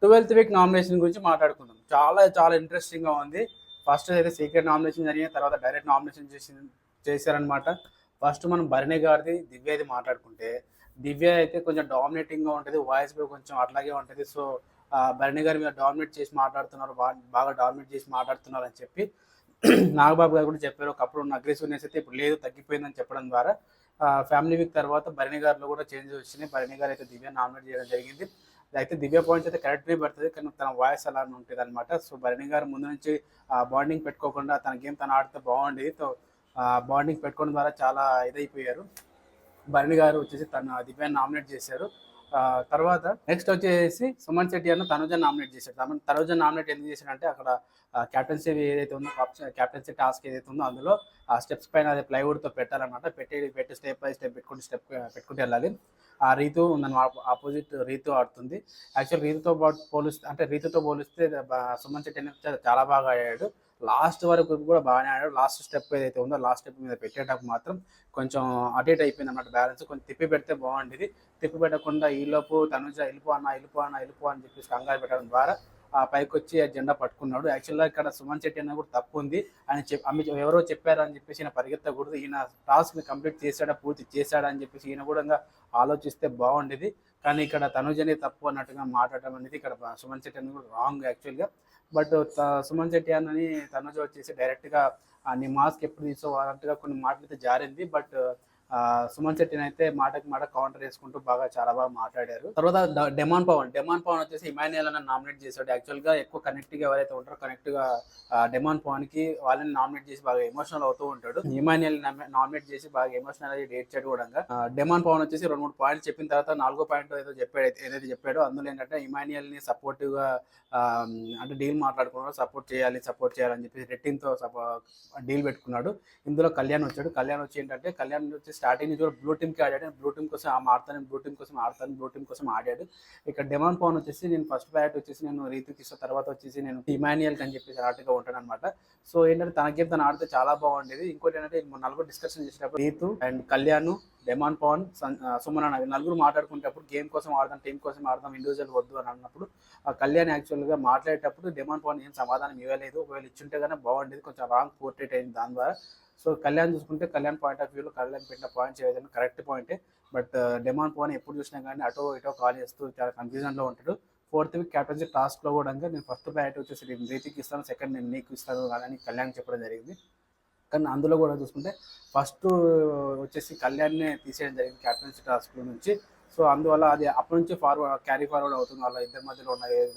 12th week nomination గురించి మాట్లాడుకుందాం. చాలా చాలా ఇంట్రెస్టింగ్‌గా ఉంది. ఫస్ట్ అయితే సీక్రెట్ నామినేషన్ జరిగింది. తర్వాత డైరెక్ట్ నామినేషన్ చేశారనమాట. ఫస్ట్ మనం భరణి గారిది, దివ్యది మాట్లాడుకుంటే, దివ్య అయితే కొంచెం డామినేటింగ్‌గా ఉంటది. వాయిస్ కూడా కొంచెం అట్లాగే ఉంటది. సో, భరణి గారి మీద డామినేట్ చేసి మాట్లాడుతున్నారు. బాగా డామినేట్ చేసి మాట్లాడుతున్నారని చెప్పి నాగబాబు గారు కూడా చెప్పారు. ఒకప్పుడు ఉన్న అగ్రెసివ్‌నెస్ అయితే ఇప్పుడు లేదు, తగ్గిపోయిందని చెప్పడం ద్వారా ఫ్యామిలీ వీక్ తర్వాత భరణి గారిలో కూడా చేంజెస్ వచ్చినాయి. భరణి గారు అయితే దివ్య నామినేట్ చేయడం జరిగింది. అయితే దివ్య పాయింట్స్ అయితే కరెక్ట్‌గా పడుతది. కానీ తన వాయిస్ అలా ఉంటదనమాట. సో, భరణి గారు ముందు నుంచి బాండింగ్ పెట్టుకోకుండా తన గేమ్ తను ఆడితే బాగుండేది. సో, బాండింగ్ పెట్టుకోవడం ద్వారా చాలా ఇదైపోయారు. భరణి గారు వచ్చేసి తన దివ్యాన్ని నామినేట్ చేశారు. తర్వాత నెక్స్ట్ వచ్చేసి సుమన్ శెట్టి అన్న తనుజని నామినేట్ చేశారు. తనుజని నామినేట్ ఎందుకు చేశారంటే అక్కడ క్యాప్టెన్సీ ఏదైతే ఉందో, క్యాప్టెన్సీ టాస్క్ ఏదైతే ఉందో అందులో ఆ స్టెప్స్ పైన అదే ప్లైవుడ్తో పెట్టాలన్నమాట. పెట్టి స్టెప్ బై స్టెప్ పెట్టుకుంటూ వెళ్ళాలి. ఆ రీతు ఉందని ఆపోజిట్ రీతు ఆడుతుంది. యాక్చువల్ రీతుతో పోలిస్తే, అంటే రీతుతో పోలిస్తే సుమన్ శెట్టి అనేది చాలా బాగా ఆడాడు. లాస్ట్ వరకు కూడా బాగానే ఆడాడు. లాస్ట్ స్టెప్ ఏదైతే ఉందో లాస్ట్ స్టెప్ మీద పెట్టేటప్పుడు మాత్రం కొంచెం అటు ఇటు అయిపోయింది అన్నమాట బ్యాలెన్స్. కొంచెం తిప్పి పెడితే బాగుండేది. తిప్పి పెట్టకుండా ఈలోపు తనుజ వెళ్ళిపో అని చెప్పేసి కంగారు పెట్టడం ద్వారా ఆ పైకి వచ్చి ఆ జెండా పట్టుకున్నాడు. యాక్చువల్గా ఇక్కడ సుమన్ శెట్టి అన్న కూడా తప్పు ఉంది. ఆయన ఎవరో చెప్పారు అని చెప్పేసి ఈయన పరిగెత్తకూడదు. ఈయన టాస్క్ని కంప్లీట్ చేశాడా, పూర్తి చేశాడా అని చెప్పేసి ఈయన కూడా ఆలోచిస్తే బాగుండేది. కానీ ఇక్కడ తనుజనే తప్పు అన్నట్టుగా మాట్లాడడం అనేది ఇక్కడ సుమన్ శెట్టి అన్న కూడా రాంగ్ యాక్చువల్గా. బట్ సుమన్ శెట్టి అన్నని తనుజ వచ్చేసి డైరెక్ట్గా నీ మాస్క్ ఎప్పుడు తీసుకోవాలంటగా కొన్ని మాటలు అయితే జారింది. బట్ సుమన్ శెట్టిని అయితే మాటకి మాట కౌంటర్ వేసుకుంటూ చాలా బాగా మాట్లాడారు. తర్వాత డెమాన్ పవన్ వచ్చేసి ఇమాన్యుయల్ అన్న నామినేట్ చేశాడు. యాక్చువల్గా ఎక్కువ కనెక్ట్గా ఎవరైతే ఉంటారో కనెక్ట్గా డెమాన్ పవన్ కి వాళ్ళని నామినేట్ చేసి బాగా ఎమోషనల్ అవుతూ ఉంటాడు. ఇమాన్యుయల్ నామినేట్ చేసి బాగా ఎమోషనల్ అయ్యి ఏడ్చాడు కూడా. డెమాన్ పవన్ వచ్చేసి 2-3 పాయింట్స్ చెప్పిన తర్వాత 4వ పాయింట్ ఏదైతే చెప్పాడో అందులో ఏంటంటే ఇమాన్యుయల్ ని సపోర్టివ్ గా అంటే డీల్ మాట్లాడుకున్నాడు. సపోర్ట్ చేయాలని చెప్పి రెట్టింగ్తో డీల్ పెట్టుకున్నాడు. ఇందులో కళ్యాణ్ వచ్చి ఏంటంటే కళ్యాణ్ వచ్చి స్టార్టింగ్ నుంచి కూడా బ్లూ టీమ్కి ఆడాడు. బ్లూ టీమ్ కోసం ఆడాడు. ఇక్కడ డెమాన్ పవన్ వచ్చేసి నేను ఫస్ట్ బ్యాట్ వచ్చేసి నేను రీతుకి ఇస్తా, తర్వాత వచ్చేసి నేను ఇమాన్యుయల్ అని చెప్పేసి ఆటగా ఉంటాను అనమాట. సో ఏంటంటే తన గేమ్ తను ఆడితే చాలా బాగుండేది. ఇంకోటి ఏంటంటే నలుగురు డిస్కషన్ చేసేటప్పుడు రీతు అండ్ కళ్యాణ్, డెమాన్ పవన్, సుమన్ అన్న నలుగురు మాట్లాడుకునేటప్పుడు గేమ్ కోసం ఆడదాం, టీం కోసం ఆడదాం, ఇండివిజువల్ వద్దు అని అన్నప్పుడు కళ్యాణ్ యాక్చువల్గా మాట్లాడేటప్పుడు డెమాన్ పవన్ ఏం సమాధానం ఇవ్వలేదు. ఒకవేళ ఇచ్చుంటే కానీ బాగుండేది. కొంచెం రాంగ్ పోర్ట్రేట్ అయింది దాని ద్వారా. సో కళ్యాణ్ చూసుకుంటే కళ్యాణ్ పాయింట్ ఆఫ్ వ్యూలో కళ్యాణ్ పెట్టిన పాయింట్స్ ఏదైనా కరెక్ట్ పాయింటే. బట్ డెమాన్ పవన్ ఎప్పుడు చూసినా కానీ అటో ఇటో కాల్ చేస్తూ చాలా కన్ఫ్యూజన్లో ఉంటాడు. 4th వీక్ క్యాప్టెన్సీ టాస్క్లో కూడా నేను ఫస్ట్ బ్యాట్ వచ్చేసి నేను రీతికి ఇస్తాను, సెకండ్ నేను నీకు ఇస్తాను అని కళ్యాణ్ చెప్పడం జరిగింది. కానీ అందులో కూడా చూసుకుంటే ఫస్ట్ వచ్చేసి కళ్యాణ్నే తీసేయడం జరిగింది క్యాప్టెన్సీ టాస్క్ నుంచి. సో అందువల్ల అది అప్పటి నుంచి క్యారీ ఫార్వర్డ్ అవుతుంది వాళ్ళ ఇద్దరి మధ్యలో ఉన్న